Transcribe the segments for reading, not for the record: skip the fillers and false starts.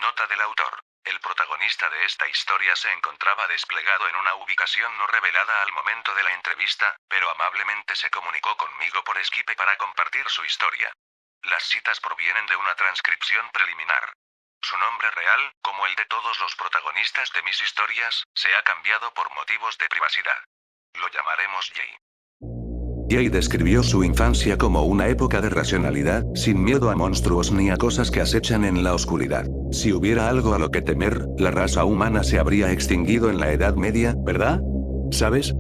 Nota del autor. El protagonista de esta historia se encontraba desplegado en una ubicación no revelada al momento de la entrevista, pero amablemente se comunicó conmigo por Skype para compartir su historia. Las citas provienen de una transcripción preliminar. Su nombre real, como el de todos los protagonistas de mis historias, se ha cambiado por motivos de privacidad. Lo llamaremos Jay. Jay describió su infancia como una época de racionalidad, sin miedo a monstruos ni a cosas que acechan en la oscuridad. Si hubiera algo a lo que temer, la raza humana se habría extinguido en la Edad Media, ¿verdad? ¿Sabes?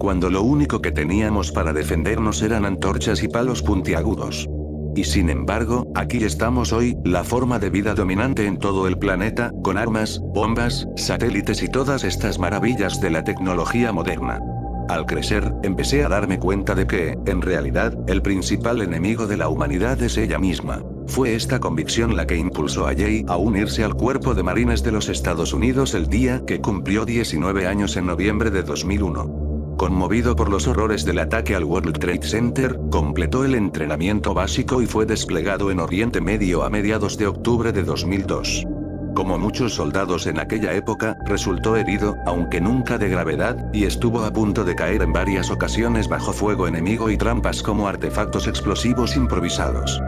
Cuando lo único que teníamos para defendernos eran antorchas y palos puntiagudos. Y sin embargo, aquí estamos hoy, la forma de vida dominante en todo el planeta, con armas, bombas, satélites y todas estas maravillas de la tecnología moderna. Al crecer, empecé a darme cuenta de que, en realidad, el principal enemigo de la humanidad es ella misma. Fue esta convicción la que impulsó a Jay a unirse al Cuerpo de Marines de los Estados Unidos el día que cumplió 19 años en noviembre de 2001. Conmovido por los horrores del ataque al World Trade Center, completó el entrenamiento básico y fue desplegado en Oriente Medio a mediados de octubre de 2002. Como muchos soldados en aquella época, resultó herido, aunque nunca de gravedad, y estuvo a punto de caer en varias ocasiones bajo fuego enemigo y trampas como artefactos explosivos improvisados.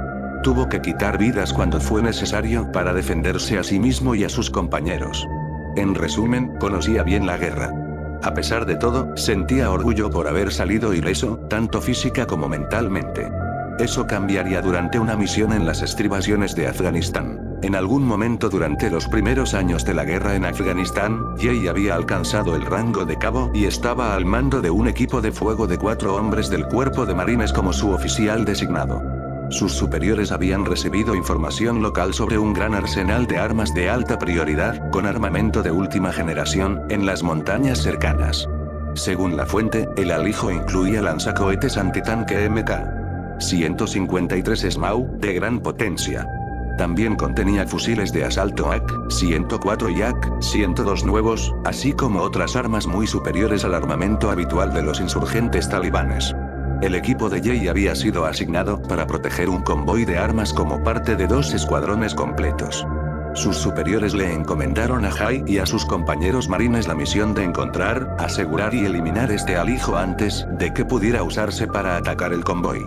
Tuvo que quitar vidas cuando fue necesario para defenderse a sí mismo y a sus compañeros. En resumen, conocía bien la guerra. A pesar de todo, sentía orgullo por haber salido ileso, tanto física como mentalmente. Eso cambiaría durante una misión en las estribaciones de Afganistán. En algún momento durante los primeros años de la guerra en Afganistán, Jay había alcanzado el rango de cabo y estaba al mando de un equipo de fuego de 4 hombres del Cuerpo de Marines como su oficial designado. Sus superiores habían recibido información local sobre un gran arsenal de armas de alta prioridad, con armamento de última generación, en las montañas cercanas. Según la fuente, el alijo incluía lanzacohetes antitanque MK-153 SMAU, de gran potencia. También contenía fusiles de asalto AK-104 y AK-102 nuevos, así como otras armas muy superiores al armamento habitual de los insurgentes talibanes. El equipo de Jay había sido asignado para proteger un convoy de armas como parte de 2 escuadrones completos. Sus superiores le encomendaron a Jay y a sus compañeros marines la misión de encontrar, asegurar y eliminar este alijo antes de que pudiera usarse para atacar el convoy.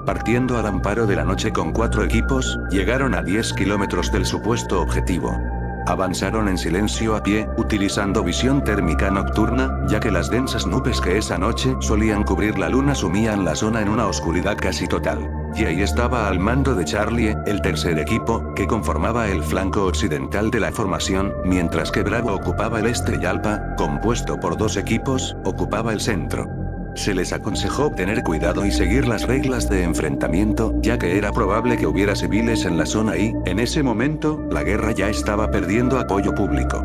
Partiendo al amparo de la noche con 4 equipos, llegaron a 10 kilómetros del supuesto objetivo. Avanzaron en silencio a pie, utilizando visión térmica nocturna, ya que las densas nubes que esa noche solían cubrir la luna sumían la zona en una oscuridad casi total. Jay estaba al mando de Charlie, el tercer equipo, que conformaba el flanco occidental de la formación, mientras que Bravo ocupaba el este y Alpha, compuesto por 2 equipos, ocupaba el centro. Se les aconsejó tener cuidado y seguir las reglas de enfrentamiento, ya que era probable que hubiera civiles en la zona y, en ese momento, la guerra ya estaba perdiendo apoyo público.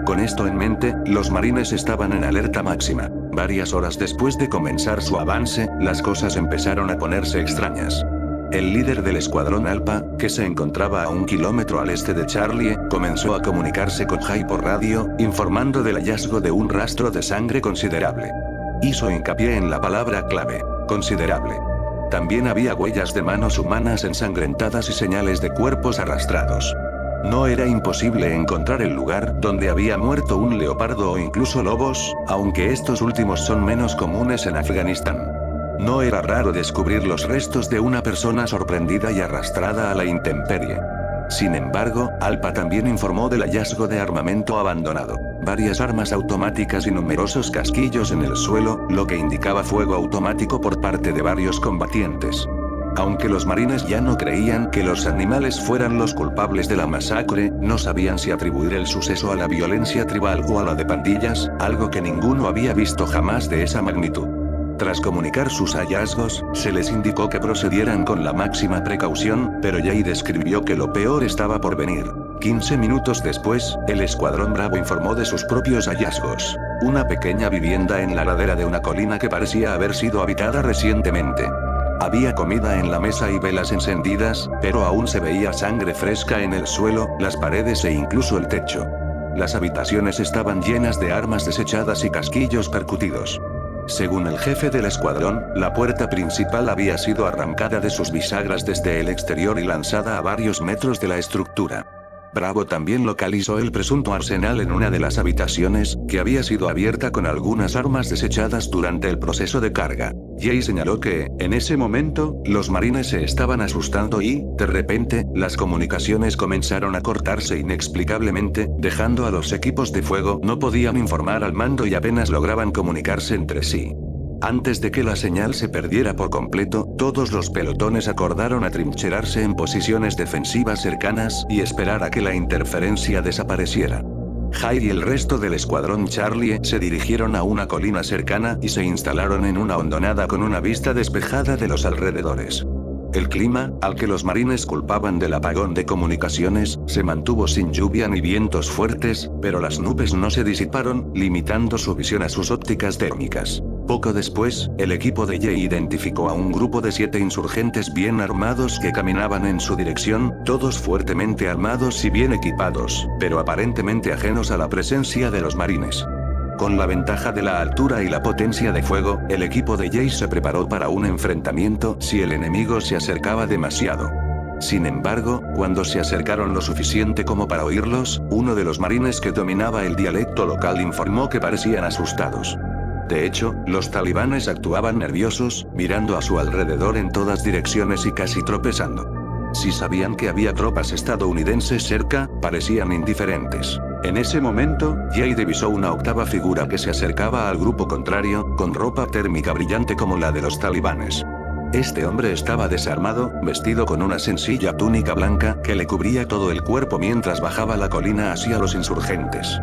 Con esto en mente, los marines estaban en alerta máxima. Varias horas después de comenzar su avance, las cosas empezaron a ponerse extrañas. El líder del escuadrón Alpha, que se encontraba a 1 kilómetro al este de Charlie, comenzó a comunicarse con Jay por radio, informando del hallazgo de un rastro de sangre considerable. Hizo hincapié en la palabra clave, considerable. También había huellas de manos humanas ensangrentadas y señales de cuerpos arrastrados. No era imposible encontrar el lugar donde había muerto un leopardo o incluso lobos, aunque estos últimos son menos comunes en Afganistán. No era raro descubrir los restos de una persona sorprendida y arrastrada a la intemperie. Sin embargo, Alpha también informó del hallazgo de armamento abandonado, varias armas automáticas y numerosos casquillos en el suelo, lo que indicaba fuego automático por parte de varios combatientes. Aunque los marines ya no creían que los animales fueran los culpables de la masacre, no sabían si atribuir el suceso a la violencia tribal o a la de pandillas, algo que ninguno había visto jamás de esa magnitud. Tras comunicar sus hallazgos, se les indicó que procedieran con la máxima precaución, pero Jay describió que lo peor estaba por venir. 15 minutos después, el escuadrón Bravo informó de sus propios hallazgos. Una pequeña vivienda en la ladera de una colina que parecía haber sido habitada recientemente. Había comida en la mesa y velas encendidas, pero aún se veía sangre fresca en el suelo, las paredes e incluso el techo. Las habitaciones estaban llenas de armas desechadas y casquillos percutidos. Según el jefe del escuadrón, la puerta principal había sido arrancada de sus bisagras desde el exterior y lanzada a varios metros de la estructura. Bravo también localizó el presunto arsenal en una de las habitaciones, que había sido abierta con algunas armas desechadas durante el proceso de carga. Jay señaló que, en ese momento, los marines se estaban asustando y, de repente, las comunicaciones comenzaron a cortarse inexplicablemente, dejando a los equipos de fuego no podían informar al mando y apenas lograban comunicarse entre sí. Antes de que la señal se perdiera por completo, todos los pelotones acordaron atrincherarse en posiciones defensivas cercanas y esperar a que la interferencia desapareciera. Hyde y el resto del escuadrón Charlie se dirigieron a una colina cercana y se instalaron en una hondonada con una vista despejada de los alrededores. El clima, al que los marines culpaban del apagón de comunicaciones, se mantuvo sin lluvia ni vientos fuertes, pero las nubes no se disiparon, limitando su visión a sus ópticas térmicas. Poco después, el equipo de Jay identificó a un grupo de 7 insurgentes bien armados que caminaban en su dirección, todos fuertemente armados y bien equipados, pero aparentemente ajenos a la presencia de los marines. Con la ventaja de la altura y la potencia de fuego, el equipo de Jay se preparó para un enfrentamiento si el enemigo se acercaba demasiado. Sin embargo, cuando se acercaron lo suficiente como para oírlos, uno de los marines que dominaba el dialecto local informó que parecían asustados. De hecho, los talibanes actuaban nerviosos, mirando a su alrededor en todas direcciones y casi tropezando. Si sabían que había tropas estadounidenses cerca, parecían indiferentes. En ese momento, Jay divisó una octava figura que se acercaba al grupo contrario, con ropa térmica brillante como la de los talibanes. Este hombre estaba desarmado, vestido con una sencilla túnica blanca que le cubría todo el cuerpo mientras bajaba la colina hacia los insurgentes.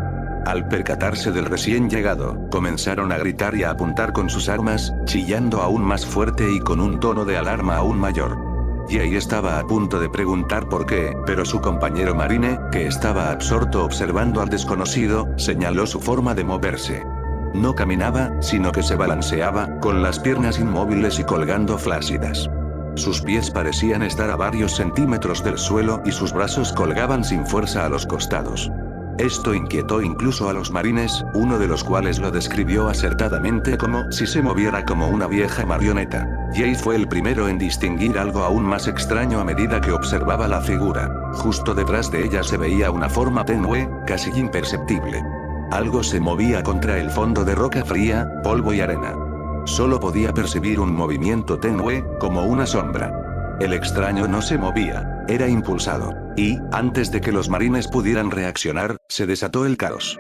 Al percatarse del recién llegado, comenzaron a gritar y a apuntar con sus armas, chillando aún más fuerte y con un tono de alarma aún mayor. Jay estaba a punto de preguntar por qué, pero su compañero marine, que estaba absorto observando al desconocido, señaló su forma de moverse. No caminaba, sino que se balanceaba, con las piernas inmóviles y colgando flácidas. Sus pies parecían estar a varios centímetros del suelo y sus brazos colgaban sin fuerza a los costados. Esto inquietó incluso a los marines, uno de los cuales lo describió acertadamente como si se moviera como una vieja marioneta. Jay fue el primero en distinguir algo aún más extraño a medida que observaba la figura. Justo detrás de ella se veía una forma tenue, casi imperceptible. Algo se movía contra el fondo de roca fría, polvo y arena. Solo podía percibir un movimiento tenue, como una sombra. El extraño no se movía, era impulsado. Y, antes de que los marines pudieran reaccionar, se desató el caos.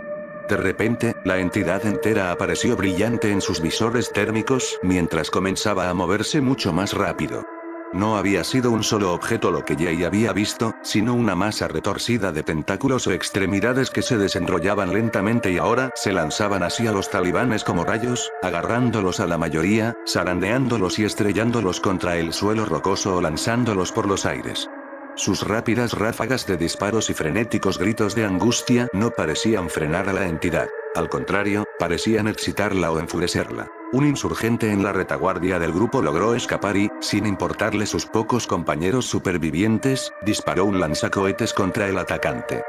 De repente, la entidad entera apareció brillante en sus visores térmicos, mientras comenzaba a moverse mucho más rápido. No había sido un solo objeto lo que Jay había visto, sino una masa retorcida de tentáculos o extremidades que se desenrollaban lentamente y ahora se lanzaban hacia los talibanes como rayos, agarrándolos a la mayoría, zarandeándolos y estrellándolos contra el suelo rocoso o lanzándolos por los aires. Sus rápidas ráfagas de disparos y frenéticos gritos de angustia no parecían frenar a la entidad. Al contrario, parecían excitarla o enfurecerla. Un insurgente en la retaguardia del grupo logró escapar y, sin importarle sus pocos compañeros supervivientes, disparó un lanzacohetes contra el atacante.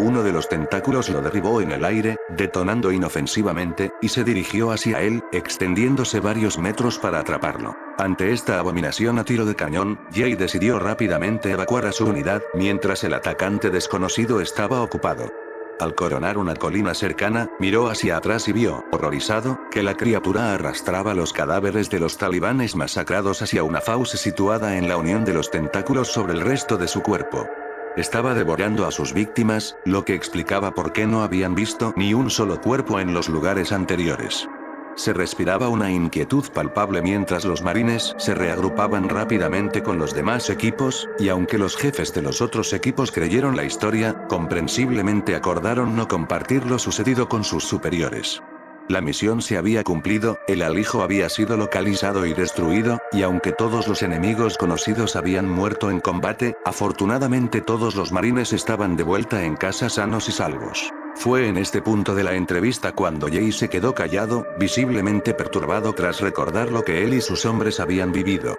Uno de los tentáculos lo derribó en el aire, detonando inofensivamente, y se dirigió hacia él, extendiéndose varios metros para atraparlo. Ante esta abominación a tiro de cañón, Jay decidió rápidamente evacuar a su unidad, mientras el atacante desconocido estaba ocupado. Al coronar una colina cercana, miró hacia atrás y vio, horrorizado, que la criatura arrastraba los cadáveres de los talibanes masacrados hacia una fauce situada en la unión de los tentáculos sobre el resto de su cuerpo. Estaba devorando a sus víctimas, lo que explicaba por qué no habían visto ni un solo cuerpo en los lugares anteriores. Se respiraba una inquietud palpable mientras los marines se reagrupaban rápidamente con los demás equipos, y aunque los jefes de los otros equipos creyeron la historia, comprensiblemente acordaron no compartir lo sucedido con sus superiores. La misión se había cumplido, el alijo había sido localizado y destruido, y aunque todos los enemigos conocidos habían muerto en combate, afortunadamente todos los marines estaban de vuelta en casa sanos y salvos. Fue en este punto de la entrevista cuando Jay se quedó callado, visiblemente perturbado tras recordar lo que él y sus hombres habían vivido.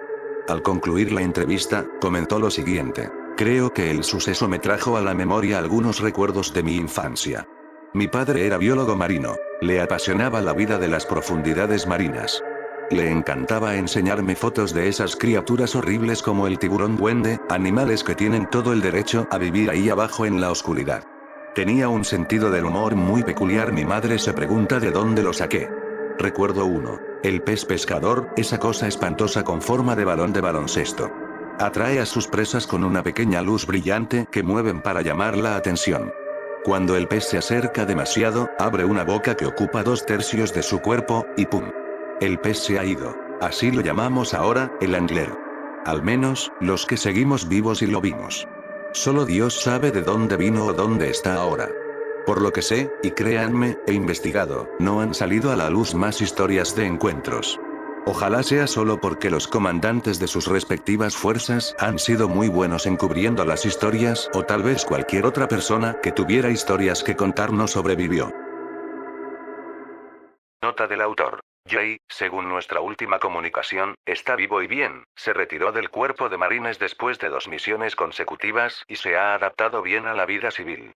Al concluir la entrevista, comentó lo siguiente: creo que el suceso me trajo a la memoria algunos recuerdos de mi infancia. Mi padre era biólogo marino. Le apasionaba la vida de las profundidades marinas. Le encantaba enseñarme fotos de esas criaturas horribles como el tiburón duende, animales que tienen todo el derecho a vivir ahí abajo en la oscuridad. Tenía un sentido del humor muy peculiar. Mi madre se pregunta de dónde lo saqué. Recuerdo uno. El pez pescador, esa cosa espantosa con forma de balón de baloncesto. Atrae a sus presas con una pequeña luz brillante que mueven para llamar la atención. Cuando el pez se acerca demasiado, abre una boca que ocupa 2/3 de su cuerpo, y ¡pum! El pez se ha ido. Así lo llamamos ahora, el angler. Al menos, los que seguimos vivos y lo vimos. Solo Dios sabe de dónde vino o dónde está ahora. Por lo que sé, y créanme, he investigado, no han salido a la luz más historias de encuentros. Ojalá sea solo porque los comandantes de sus respectivas fuerzas han sido muy buenos encubriendo las historias, o tal vez cualquier otra persona que tuviera historias que contar no sobrevivió. Nota del autor. Jay, según nuestra última comunicación, está vivo y bien, se retiró del cuerpo de marines después de 2 misiones consecutivas y se ha adaptado bien a la vida civil.